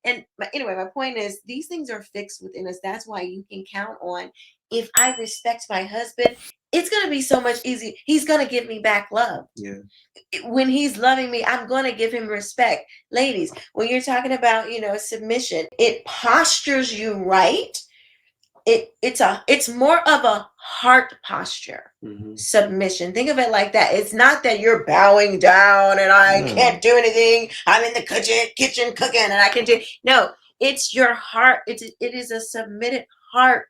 And anyway, my point is these things are fixed within us. That's why you can count on, if I respect my husband, it's going to be so much easier. He's going to give me back love. Yeah. When he's loving me, I'm going to give him respect. Ladies, when you're talking about, submission, it postures you right. It's more of a heart posture. Mm-hmm. Submission. Think of it like that. It's not that you're bowing down and I can't do anything. I'm in the kitchen cooking and I can do. No, it's your heart. It is a submitted heart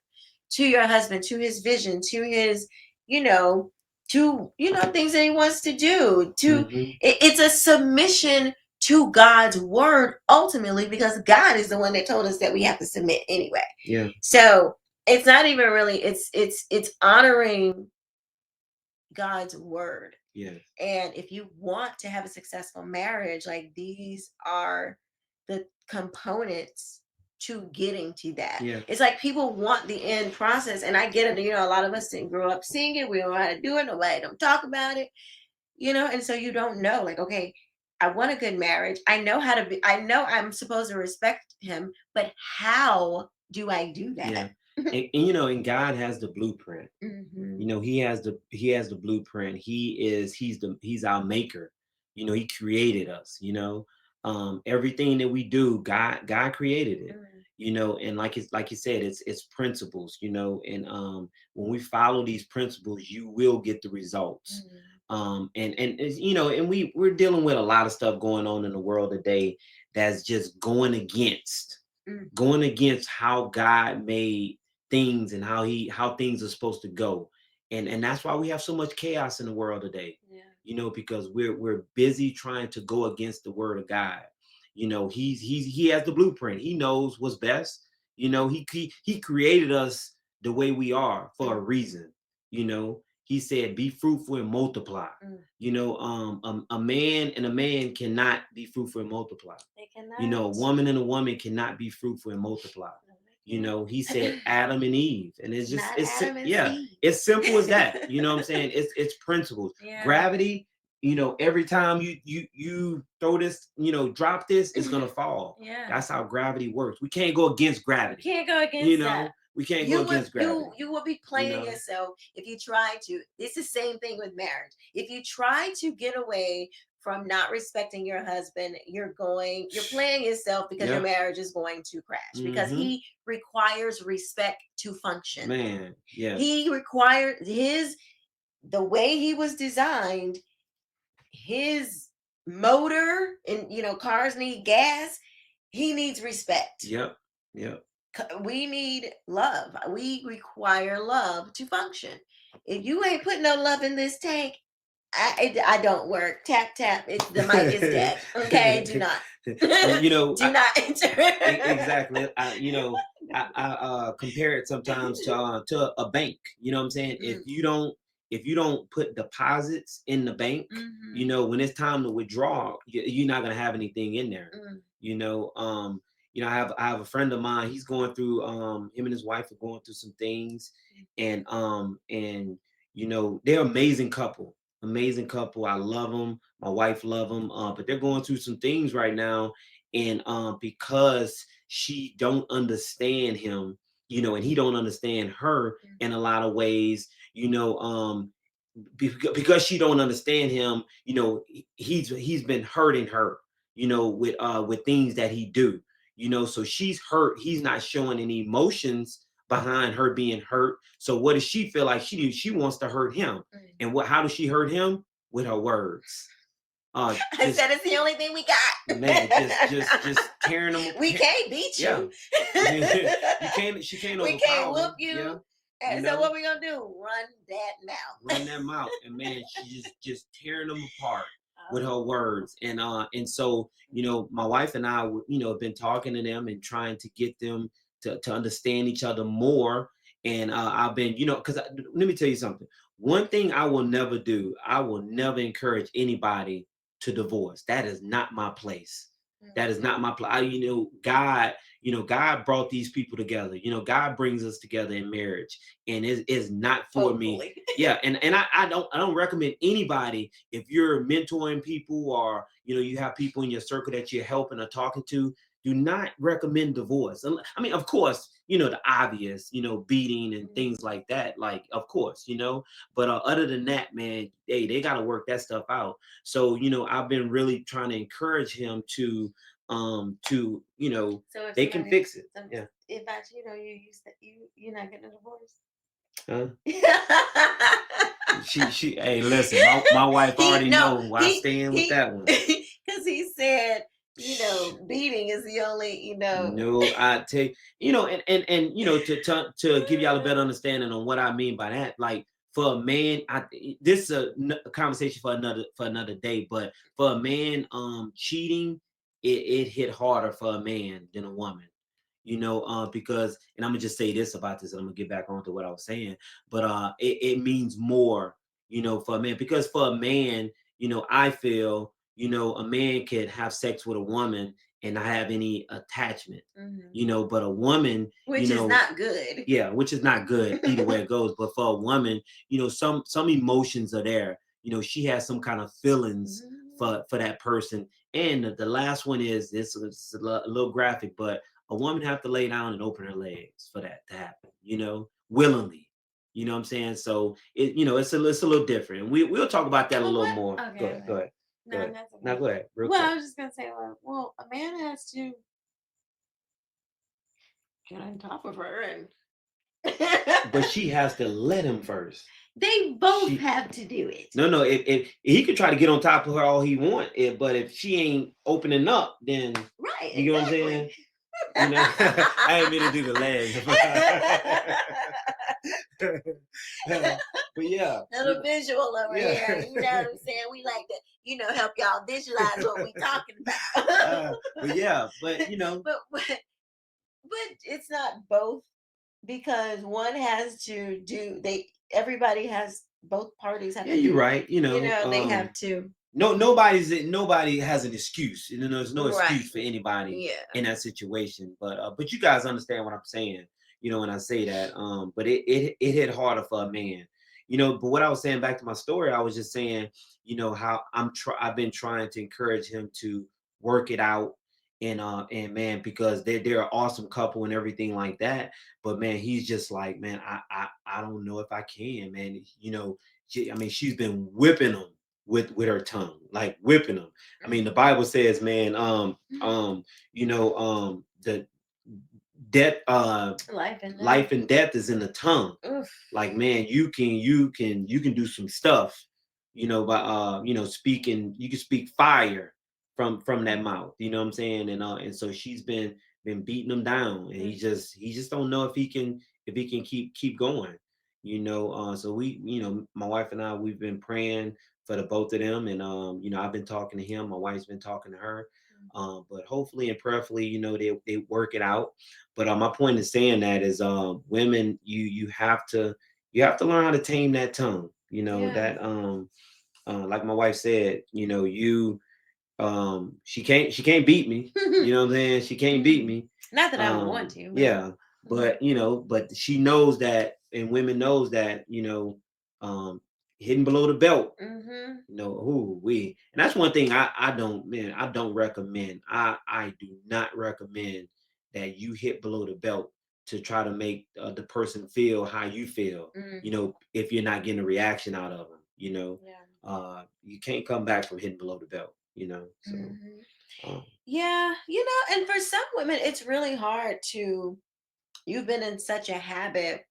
to your husband, to his vision, to his, you know, things that he wants to do. Mm-hmm. It's a submission to God's word ultimately, because God is the one that told us that we have to submit anyway. Yeah. So it's not even really, it's honoring God's word. Yes. And if you want to have a successful marriage, like, these are the components to getting to that. Yeah. It's like people want the end process, and I get it. A lot of us didn't grow up seeing it. We don't know how to do it. Nobody don't talk about it. And so you don't know, like, okay, I want a good marriage. I know how to be. I know I'm supposed to respect him, but how do I do that? Yeah. And God has the blueprint. Mm-hmm. He has the blueprint. He's our maker. He created us. Everything that we do, God created it. And like you said, it's principles. And when we follow these principles, you will get the results. And we're dealing with a lot of stuff going on in the world today that's just going against how God made things and how things are supposed to go. And that's why we have so much chaos in the world today. Because we're busy trying to go against the word of God. He has the blueprint. He knows what's best. He created us the way we are for a reason. He said, be fruitful and multiply. A man and a man cannot be fruitful and multiply. They cannot. A woman and a woman cannot be fruitful and multiply. He said Adam and Eve, and it's just it's simple as that. You know what I'm saying? It's principles. Yeah. Gravity. Every time you throw this, drop this, it's gonna fall. Yeah. That's how gravity works. We can't go against gravity. Can't go against that. We can't go against gravity. You will be playing yourself if you try to. It's the same thing with marriage. If you try to get away from not respecting your husband, you're playing yourself, because your marriage is going to crash, because he requires respect to function. Man, yeah. He required the way he was designed, his motor, and cars need gas. He needs respect. Yep. We need love. We require love to function. If you ain't putting no love in this tank, I don't work. Tap tap. The mic is dead. Okay, do not. Do not enter. Exactly. I compare it sometimes to a bank. You know what I'm saying? If you don't put deposits in the bank, when it's time to withdraw, you're not gonna have anything in there. I have a friend of mine. He's going through him and his wife are going through some things, and they're amazing couple. Amazing couple. I love them. My wife love them. But they're going through some things right now, and because she don't understand him, and he don't understand her in a lot of ways, because she don't understand him, he's been hurting her, with things that he do, so she's hurt. He's not showing any emotions behind her being hurt. So what does she feel like she wants to hurt him? And how does she hurt him? With her words. I said it's the only thing we got. Man, just tearing them. We can't beat you. She can't. We can't whoop you. Yeah. And so what we gonna do? Run that mouth. And man, she's just tearing them apart with her words. And so my wife and I have been talking to them and trying to get them to understand each other more. And I've been, because let me tell you something. One thing I will never do, I will never encourage anybody to divorce. That is not my place. That is not my place. God brought these people together. God brings us together in marriage, and it is not for me. Yeah, and I don't recommend anybody, if you're mentoring people, or you have people in your circle that you're helping or talking to, do not recommend divorce. I mean, of course, the obvious, beating and things like that. Like, of course, but other than that, man, they got to work that stuff out. So, I've been really trying to encourage him So if they can somebody, fix it. some, Yeah. if I, you're not getting a divorce. Huh? Hey, listen, my wife already know why I stand with that one. Because he said, beating is the only, No, I take, and to give y'all a better understanding on what I mean by that. Like, for a man, this is a conversation for another day. But for a man, cheating, it hit harder for a man than a woman. Because, and I'm gonna just say this about this, and I'm gonna get back onto what I was saying. But it means more, for a man, because for a man, I feel, a man could have sex with a woman and not have any attachment, but a woman, which is not good. Yeah, which is not good either way it goes. But for a woman, some emotions are there. She has some kind of feelings for that person. And the last one is this is a little graphic, but a woman have to lay down and open her legs for that to happen, willingly. You know what I'm saying? So it's a little different. We'll talk about that a little more. Okay, Go ahead. No, that's okay. Now go ahead. Well, I was just gonna say, well, a man has to get on top of her, and but she has to let him first. They both have to do it. No. If he could try to get on top of her all he want, but if she ain't opening up, then right. You know what I'm saying? I didn't mean to do the legs. But yeah, little visual over here. You know what I'm saying? We like to, help y'all visualize what we talking about. But yeah, but but it's not both, because one has to do. Everybody has, both parties have. Yeah, you're right. They have to. Nobody has an excuse. There's no excuse for Right. anybody in that situation. But you guys understand what I'm saying, when I say that. But it hit harder for a man. But what I was saying, back to my story, I was just saying, how I've been trying to encourage him to work it out. And man, because they're an awesome couple and everything like that. But man, he's just like, man, I don't know if I can, man. She's been whipping him with her tongue, like whipping them. I mean, the Bible says, man, the death, life and death is in the tongue. Oof. Like, man, you can do some stuff, by speaking. You can speak fire from that mouth. You know what I'm saying? And so she's been beating him down, and he just don't know if he can keep going. So my wife and I, we've been praying for the both of them, and I've been talking to him, my wife's been talking to her, but hopefully and prayerfully, they work it out. But my point in saying that is, women, you have to learn how to tame that tongue. That like my wife said, she can't beat me. You know what I'm saying? She can't beat me. Not that I would want to. Yeah, but but she knows that, and women knows that, hitting below the belt. And that's one thing I don't recommend. I do not recommend that you hit below the belt to try to make the person feel how you feel. If you're not getting a reaction out of them, you can't come back from hitting below the belt. So. Yeah, and for some women, it's really hard to. You've been in such a habit,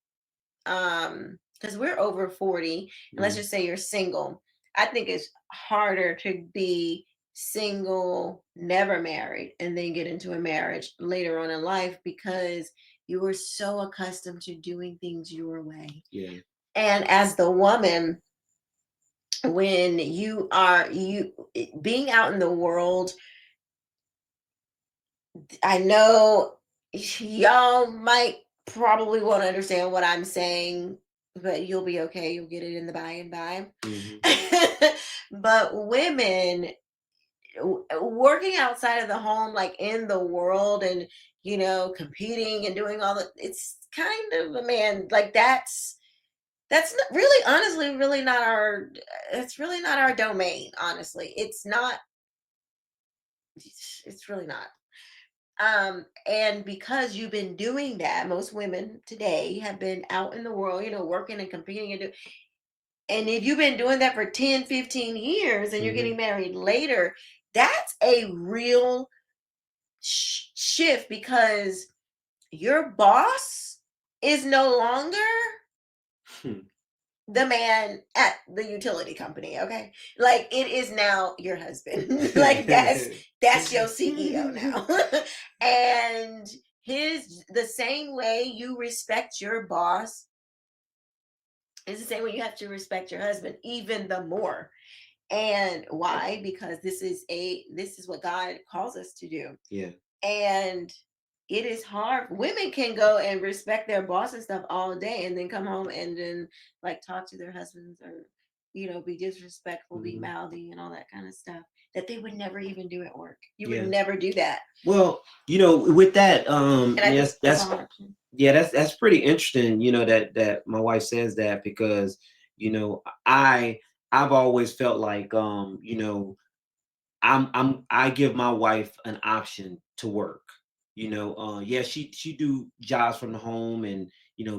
because we're over 40, and let's just say you're single. I think it's harder to be single, never married, and then get into a marriage later on in life, because you were so accustomed to doing things your way. Yeah. And as the woman, when you being out in the world, I know y'all might probably won't understand what I'm saying, but you'll be okay. You'll get it in the by and by. But women working outside of the home, like in the world, and competing and doing all it's kind of, a man, like that's not, really, honestly, really not our. It's really not our domain. Honestly, it's not. It's really not. And because you've been doing that, most women today have been out in the world, working and competing and if you've been doing that for 10, 15 years and you're Hmm. getting married later, that's a real shift because your boss is no longer the man at the utility company, okay? Like it is now your husband. Like that's your CEO now. And his the same way you respect your boss is the same way you have to respect your husband even the more. And why? Because this is what God calls us to do. Yeah. And it is hard. Women can go and respect their boss and stuff all day and then come home and then like talk to their husbands or be disrespectful, be Hmm. mouthy and all that kind of stuff that they would never even do at work. You would Yeah. never do that. Well, with that, And I think yes, that's a that's hard thing. yeah, that's pretty interesting. That my wife says that because I've always felt like I give my wife an option to work. Yeah, she do jobs from the home and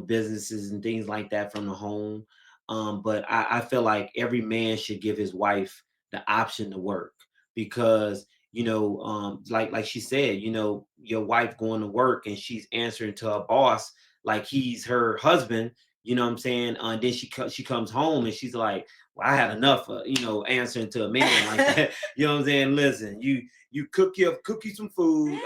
businesses and things like that from the home. But I feel like every man should give his wife the option to work because like she said, your wife going to work and she's answering to her boss like he's her husband. You know what I'm saying? Then she comes home and she's like, well, I had enough of answering to a man like that. You know what I'm saying? Listen, you cook you some food,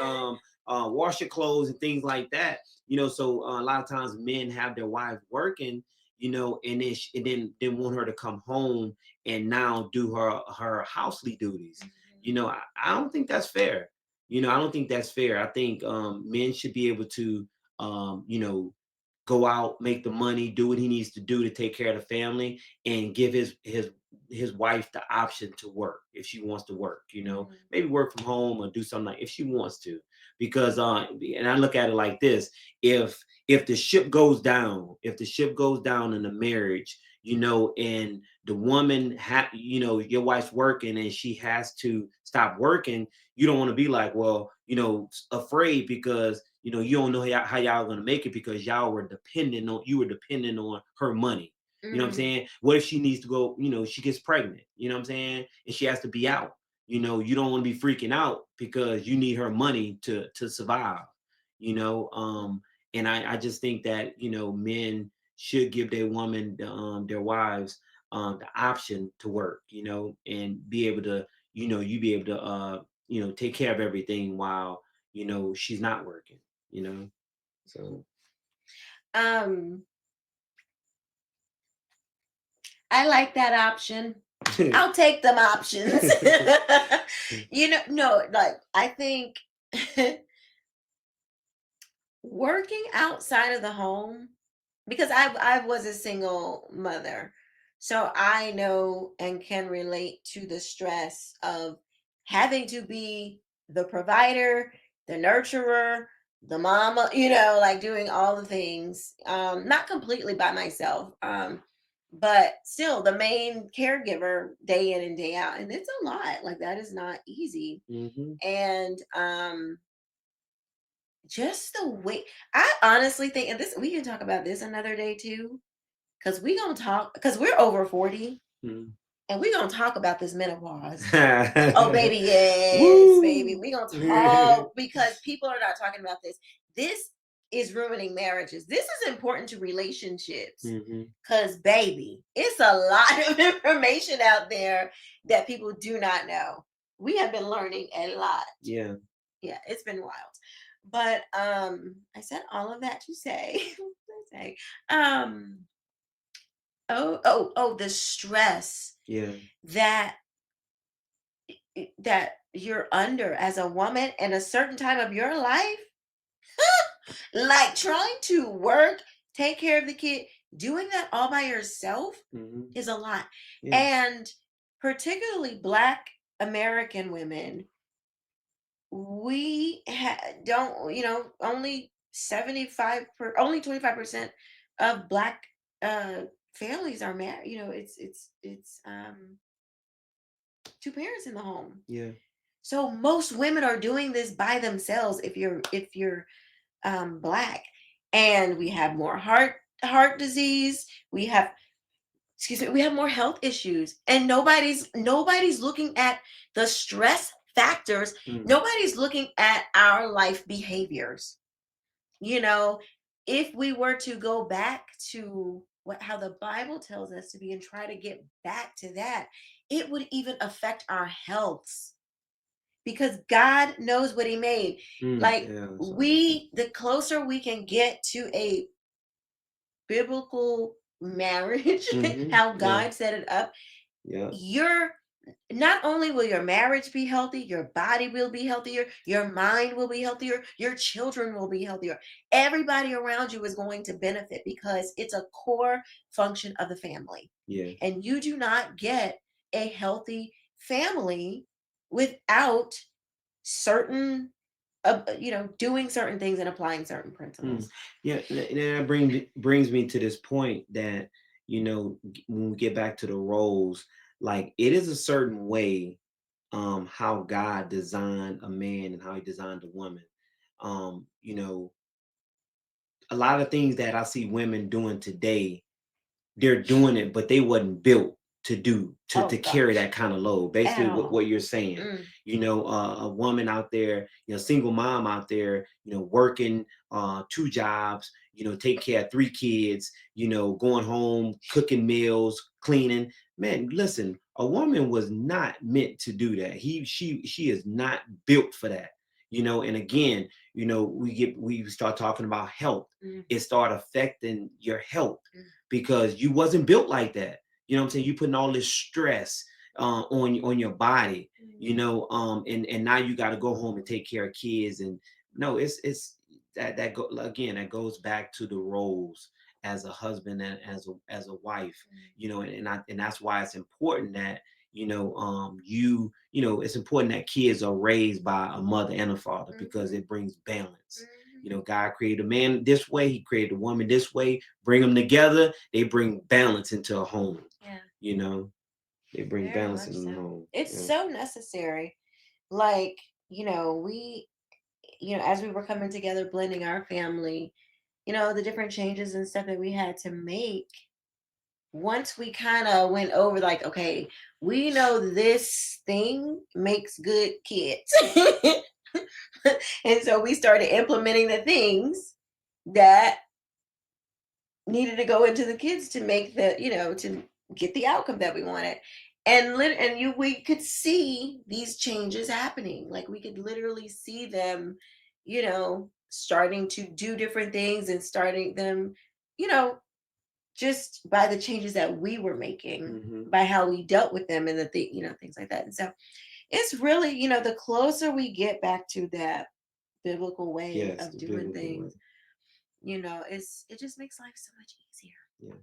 wash your clothes and things like that. So a lot of times men have their wives working, and then want her to come home and now do her housely duties. I don't think that's fair. I don't think that's fair. I think men should be able to go out, make the money, do what he needs to do to take care of the family, and give his wife the option to work if she wants to work. Maybe work from home or do something like if she wants to. Because and I look at it like this: if the ship goes down, in the marriage, and the woman your wife's working and she has to stop working, you don't want to be like, well, afraid because you don't know how y'all gonna make it because you were dependent on her money. You know what I'm Mm, saying? What if she needs to go, she gets pregnant, you know what I'm saying? And she has to be out. You don't want to be freaking out because you need her money to survive, you know. And I just think that, men should give their wives the option to work, and be able to, you be able to take care of everything while she's not working, so um, I like that option. I'll take them options. No, like I think working outside of the home because I was a single mother. So I know and can relate to the stress of having to be the provider, the nurturer, the mama, like doing all the things. Not completely by myself. But still the main caregiver day in and day out. And it's a lot. Like that is not easy. hmm And just the way I honestly think, and this we can talk about this another day too, because we gonna talk because we're over 40 and we gonna talk about this menopause. Oh baby, yes, baby. Woo! We gonna talk because people are not talking about this. This is ruining marriages. This is important to relationships. hmm Cause baby, it's a lot of information out there that people do not know. We have been learning a lot. Yeah. Yeah, it's been wild. But I said all of that to say, say, um, the stress Yeah. that you're under as a woman in a certain time of your life, like trying to work, take care of the kid, doing that all by yourself hmm is a lot. Yeah. And particularly Black American women, we don't, only only 25% of Black uh families are married. It's two parents in the home. Yeah. So most women are doing this by themselves if you're black. And we have more heart disease, we have, excuse me, we have more health issues, and nobody's looking at the stress factors. Mm. Nobody's looking at our life behaviors. You know, if we were to go back to what how the Bible tells us to be and try to get back to that, it would even affect our healths, because God knows what he made. Like, Yeah. So, the closer we can get to a biblical marriage, how yeah. God set it up, Yeah. you're not only will your marriage be healthy, your body will be healthier, your mind will be healthier, your children will be healthier. Everybody around you is going to benefit because it's a core function of the family. Yeah. And you do not get a healthy family without certain doing certain things and applying certain Mm. principles. Yeah, and that brings me to this point that when we get back to the roles, like it is a certain way how God designed a man and how he designed a woman. You know, a lot of things that I see women doing today, they're doing it, but they wasn't built to do to Oh carry gosh, that kind of load. at Basically, what all. you're saying, Mm, a woman out there, single mom out there, working two jobs, take care of three kids, going home, cooking meals, cleaning. Man, listen, a woman was not meant to do that. She is not built for that. And again, we start talking about health. mm, It start affecting your health mm, because you wasn't built like that. You know what I'm saying? You putting all this stress on your body, mm. and now you got to go home and take care of kids. And no, it's that goes back to the roles as a husband and as a wife, and that's why it's important that it's important that kids are raised by a mother and a father because Mhm, it brings balance. mhm. God created a man this way, he created a woman this way. Bring them together, they bring balance into a home. Yeah, You know, they bring very balance much in the so. home. It's Yeah. so necessary. Like, as we were coming together, blending our family, the different changes and stuff that we had to make. Once we kind of went over, like, okay, we know this thing makes good kids. And so we started implementing the things that needed to go into the kids to make to get the outcome that we wanted. We could see these changes happening. Like, we could literally see them, starting to do different things and starting them, you know just by the changes that we were making, Hmm. by how we dealt with them, and things like that. And so it's really, the closer we get back to that biblical way Yes, of the doing biblical way. things, it just makes life so much easier. Yeah.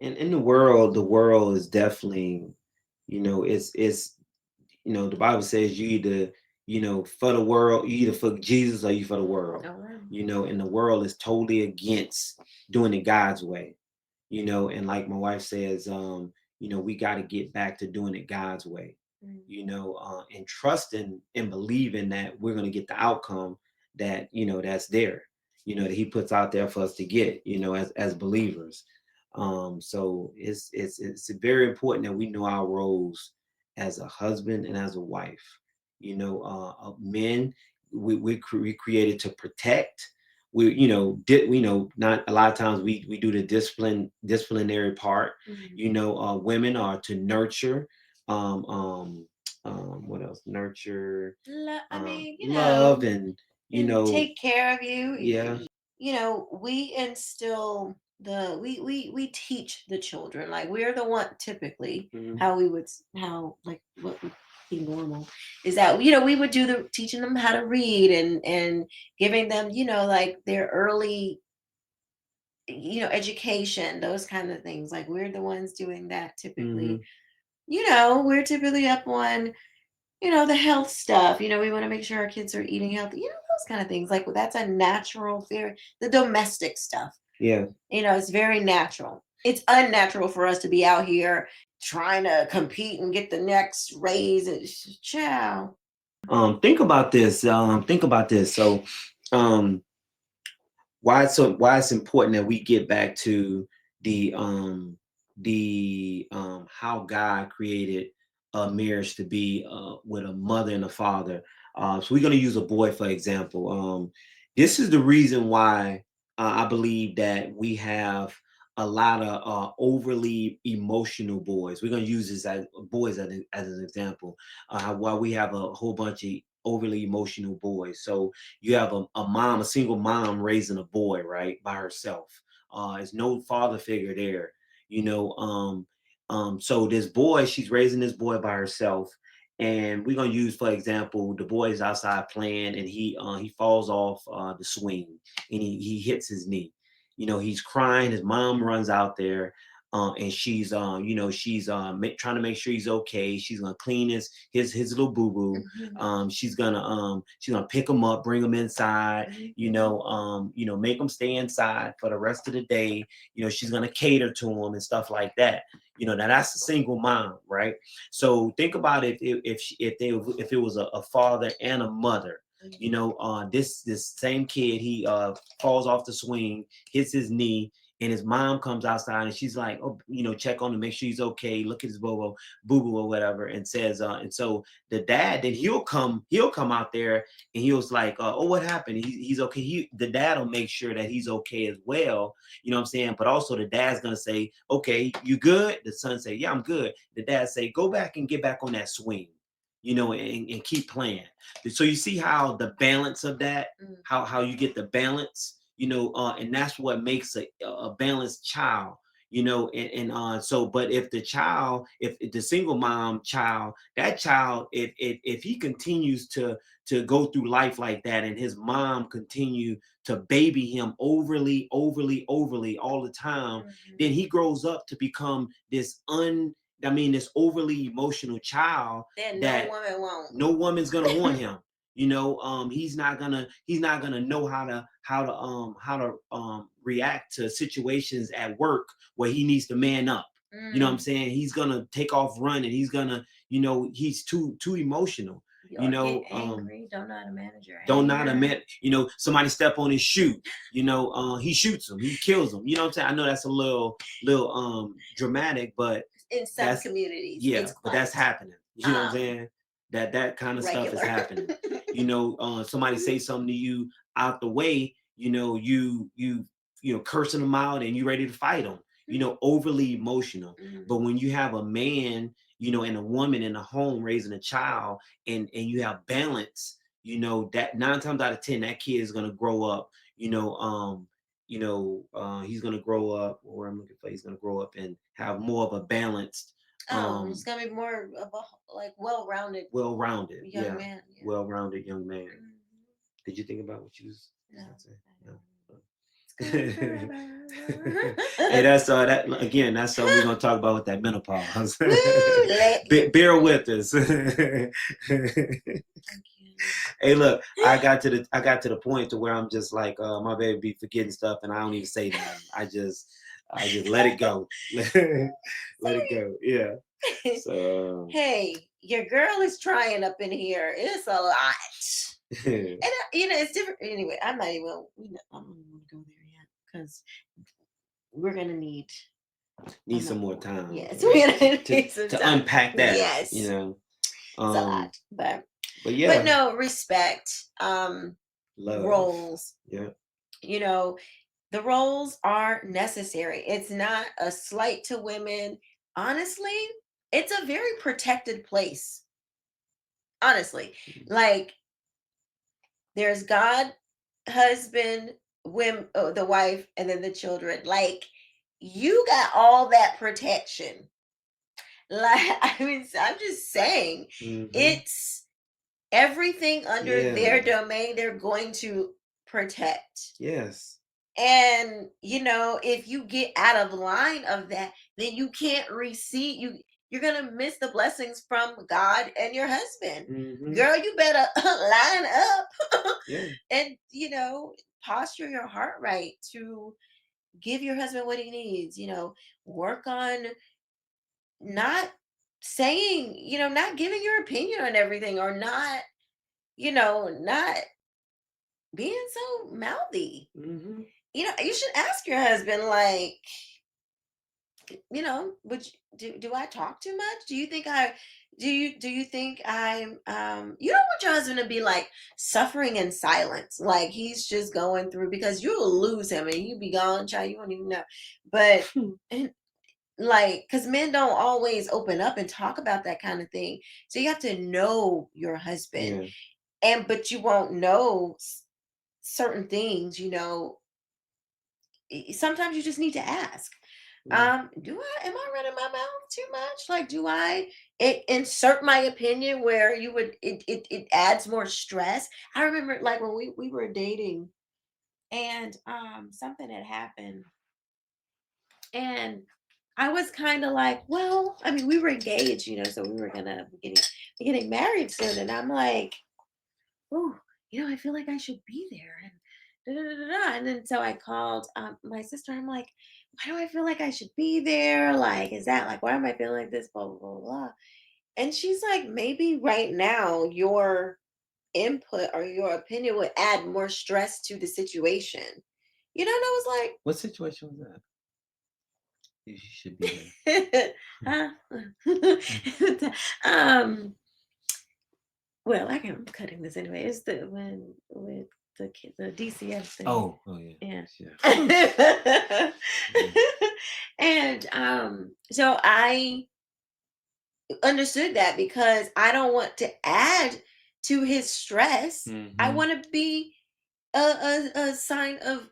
And in the world is definitely, it's the Bible says you either, for the world, you either for Jesus or you for the world. All right. And the world is totally against doing it God's way. And like my wife says, we got to get back to doing it God's way. Mm, And trusting and believing that we're going to get the outcome that that's there, that He puts out there for us to get, as believers. So it's very important that we know our roles as a husband and as a wife. Men, we created to protect. Not a lot of times we do the disciplinary part. mhm. Women are to nurture. What else? Nurture, I mean, love, and and take care of you. yeah. We instill we teach the children. Like, we're the one, typically, Mhm. how, like, what would be normal is that, we would do the teaching them how to read, and giving them, like, their early, education, those kind of things. Like, we're the ones doing that typically. Mhm. We're typically up on, the health stuff. We want to make sure our kids are eating healthy, those kind of things. Like, that's a natural fear. The domestic stuff, Yeah. it's very natural. It's unnatural for us to be out here trying to compete and get the next raise. Ciao. Think about this. Think about this. So, um, why it's important that we get back to how God created a marriage to be with a mother and a father. So we're going to use a boy for example. This is the reason why I believe that we have a lot of overly emotional boys. We're going to use this as boys as an example. Why we have a whole bunch of overly emotional boys. So you have a single mom raising a boy, right, by herself. There's no father figure there, you know. So this boy, she's raising this boy by herself, and we're gonna use, for example, the boy is outside playing, and he falls off the swing, and he hits his knee. You know, he's crying. His mom runs out there. And she's trying to make sure he's okay. She's gonna clean his little boo boo. She's gonna pick him up, bring him inside, make him stay inside for the rest of the day. She's gonna cater to him and stuff like that. Now that's a single mom, right? So think about if it was a father and a mother. This same kid, he falls off the swing, hits his knee, and his mom comes outside and she's like, oh, check on him, make sure he's okay, look at his boo boo or whatever, and says, and so the dad, then he'll come out there and he was like, oh, what happened? He's okay. The dad will make sure that he's okay as well. You know what I'm saying? But also the dad's gonna say, okay, you good? The son say, yeah, I'm good. The dad say, go back and get back on that swing, and keep playing. So you see how the balance of that, how you get the balance, and that's what makes a balanced child, but if the single mom child, that child, if he continues to go through life like that, and his mom continue to baby him overly all the time, then he grows up to become this overly emotional child that no woman's gonna want him. He's not gonna know how to react to situations at work where he needs to man up. You know what I'm saying? He's gonna take off running. He's gonna, he's too emotional. Get angry, don't know how to manage your Don't know anger. how to manage. Somebody step on his shoe. He shoots him. He kills him. You know what I'm saying? I know that's a little dramatic, but in some communities, yeah, but that's happening. You know what I'm saying? That kind of stuff is happening. Somebody say something to you out the way, you cursing them out and you ready to fight them. Overly emotional. But when you have a man, and a woman in a home raising a child, and you have balance, that 9 times out of 10, that kid is gonna grow up, he's gonna grow up, or I'm looking for, he's gonna grow up and have more of a balanced. It's gonna be more of a well-rounded young man. Yeah. Well-rounded young man. Did you think about what you was saying? No. Hey, that's that again. That's something we're gonna talk about with that menopause. Bear with us. Hey, look, I got to the point to where I'm just like, my baby be forgetting stuff, and I don't even say nothing. I just let it go. Let it go. Yeah. So hey, your girl is trying up in here. It's a lot. And it's different. Anyway, I'm not even I'm not even gonna go there yet, because we're gonna need some more time. Yes, we're gonna need some to time. unpack that. Yes, it's a lot, but yeah. But no, respect, love, roles. Yeah. The roles are necessary. It's not a slight to women. Honestly, it's a very protected place. Honestly, like, there's God, husband, women, the wife, and then the children. Like, you got all that protection. Like, I'm just saying, it's everything under their domain, they're going to protect. Yes. And if you get out of line of that, then you can't receive, you're gonna miss the blessings from God and your husband. Girl, you better line up. And posture your heart right to give your husband what he needs. Work on not saying, not giving your opinion on everything, or not not being so mouthy. Mm-hmm. You should ask your husband, like, would do I talk too much? Do you think I do you think I'm you don't want your husband to be like suffering in silence, like he's just going through, because you'll lose him and you be gone, child, you won't even know. But and like, because men don't always open up and talk about that kind of thing. So you have to know your husband, Yeah. but you won't know certain things, sometimes you just need to ask. Yeah. Am I running my mouth too much? Like, do I insert my opinion where it adds more stress? I remember, like, when we were dating, and something had happened, and I was kind of like, well, I mean, we were engaged, so we were gonna be getting married soon, and I'm like, oh, I feel like I should be there. And da, da, da, da, da. And then so I called my sister. I'm like, why do I feel like I should be there? Like, is that like, why am I feeling like this? Blah, blah, blah, blah. And she's like, maybe right now your input or your opinion would add more stress to the situation. And I was What situation was that? You should be like, huh? um, well, I'm cutting this anyway. It's the when with the DCF thing. Oh, yeah. Yeah. Yeah. And so I understood that, because I don't want to add to his stress. I Mm-hmm. want to be a sign of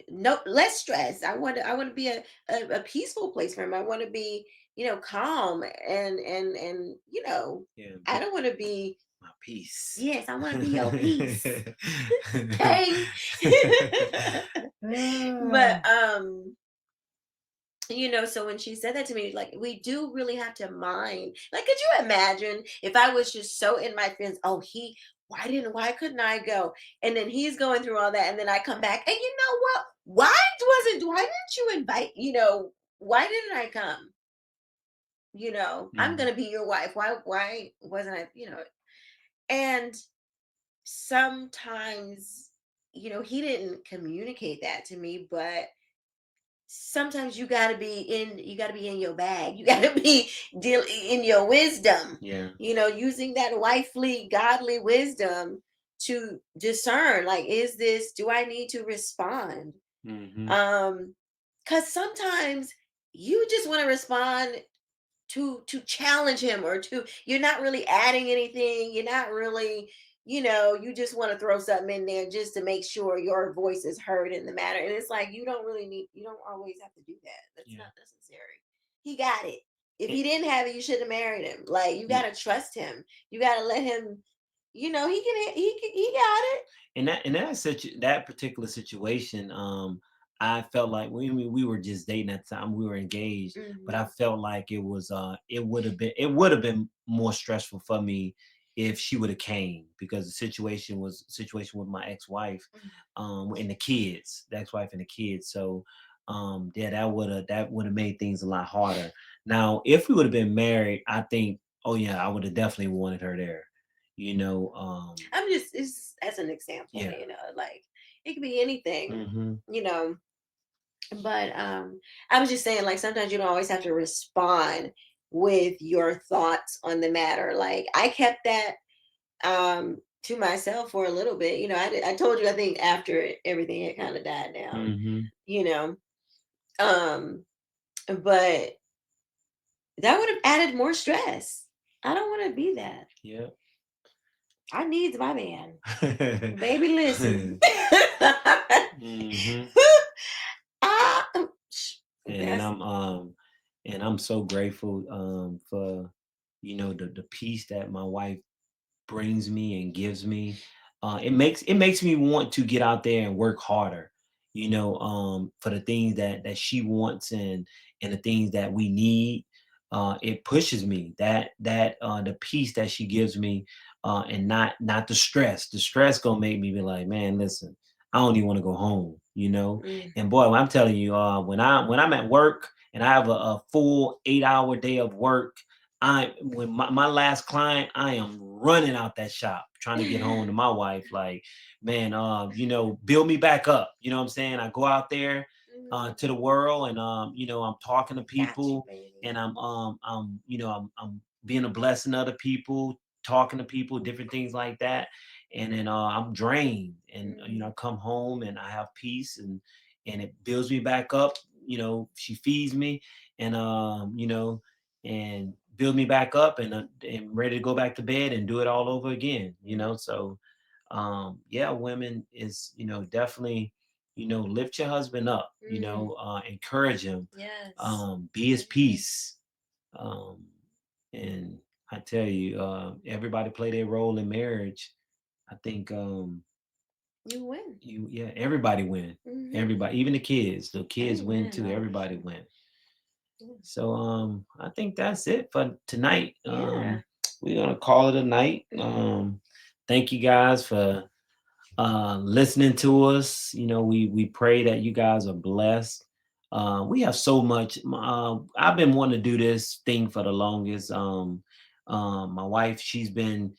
no less stress. I want to be a peaceful place for him. I want to be, calm, and Yeah. I don't want to be. My peace. Yes, I want to be your peace. Okay. But so when she said that to me, like, we do really have to mind. Like, could you imagine if I was just so in my feelings? Oh, why couldn't I go? And then he's going through all that, and then I come back, and you know what? Why didn't you invite? Why didn't I come? I'm Mm, gonna be your wife. Why wasn't I? And sometimes, he didn't communicate that to me, but sometimes you got to be in your bag. You got to be in your wisdom, yeah. using that wifely godly wisdom to discern, like, do I need to respond? Mm-hmm. Because sometimes you just want to respond to challenge him, or you're not really adding anything, you're not really, you just want to throw something in there just to make sure your voice is heard in the matter. And it's like, you don't always have to do that. That's Yeah. not necessary. He got it. If And, he didn't have it, you should have married him. Like, you yeah. got to trust him. You got to let him, he got it. That particular situation, I felt like we were just dating at the time, we were engaged, but I Hmm. felt like it would have been more stressful for me if she would have came, because the situation with my ex-wife, and the ex-wife and the kids. So yeah, that would have made things a lot harder. Now, if we would have been married, I think, oh yeah, I would have definitely wanted her there. You know, I'm just, it's as an example, yeah. like, it could be anything, Hmm. you know. But I was just saying, like, sometimes you don't always have to respond with your thoughts on the matter. Like, I kept that to myself for a little bit. I told you, I think after everything had kind of died down, Hmm. you know. Um, but that would have added more stress. I don't want to be that. Yeah. I need my man. Baby, listen. Hmm. Ah, And that's I'm so grateful for the peace that my wife brings me and gives me. It makes me want to get out there and work harder, for the things that she wants, and the things that we need. It pushes me, that the peace that she gives me, and not the stress. The stress gonna make me be like, man, listen, I don't even want to go home. mm, And boy, I'm telling you, when I'm at work and I have a full 8-hour day of work, when my last client, I am running out that shop trying to get home to my wife. Like, man, build me back up. You know what I'm saying? I go out there to the world, and I'm talking to people, and I'm being a blessing to other people, talking to people, different things like that. And then I'm drained, and I come home and I have peace, and it builds me back up. She feeds me, and and build me back up, and ready to go back to bed and do it all over again. So yeah, women is definitely lift your husband up, encourage him, Yes. be his peace. And I tell you, everybody play their role in marriage. I think You win. everybody win. Everybody, even the kids win too. Amen. Everybody win. So I think that's it for tonight. Yeah. We're gonna call it a night. Thank you guys for listening to us. We pray that you guys are blessed. We have so much. I've been wanting to do this thing for the longest. My wife, she's been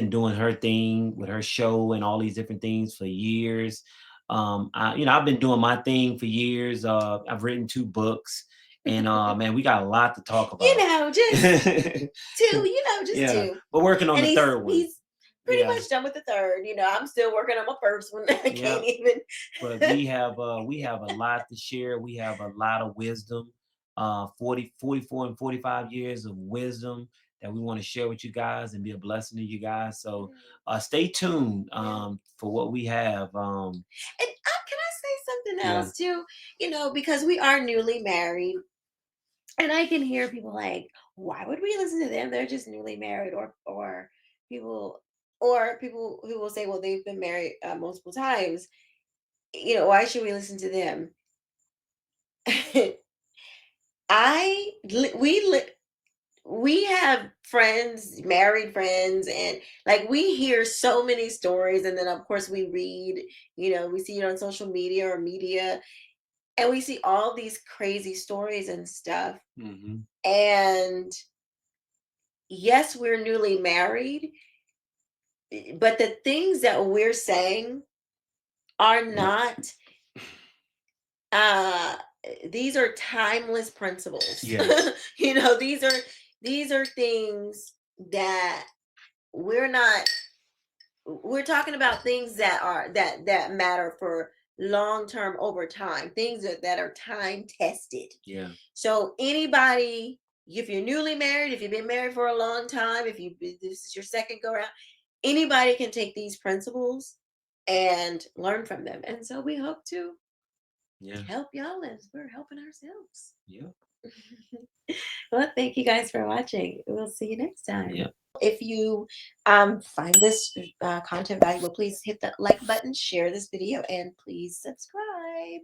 doing her thing with her show and all these different things for years. I've been doing my thing for years. I've written 2 books, and man, we got a lot to talk about. Just 2. Just Yeah, 2. we're working on And the third one. he's pretty much done with the third. I'm still working on my first one. I can't even. But we have a lot to share. We have a lot of wisdom, 44 and 45 years of wisdom that we want to share with you guys and be a blessing to you guys. So stay tuned for what we have. And can I say something else too? Because we are newly married, and I can hear people like, "Why would we listen to them? They're just newly married," or people who will say, "Well, they've been married multiple times. Why should we listen to them?" We have friends, married friends, and like we hear so many stories, and then of course we read, we see it on social media or media, and we see all these crazy stories and stuff. And yes, we're newly married, but the things that we're saying are not uh these are timeless principles. Yes. These are things that we're not we're talking about things that matter for long term, over time, things that are time tested. Yeah. So anybody, if you're newly married, if you've been married for a long time, this is your second go around, anybody can take these principles and learn from them. And so we hope to help y'all as we're helping ourselves. Yeah. Well, thank you guys for watching. We'll see you next time. Yeah. If you find this content valuable, please hit the like button, share this video, and please subscribe.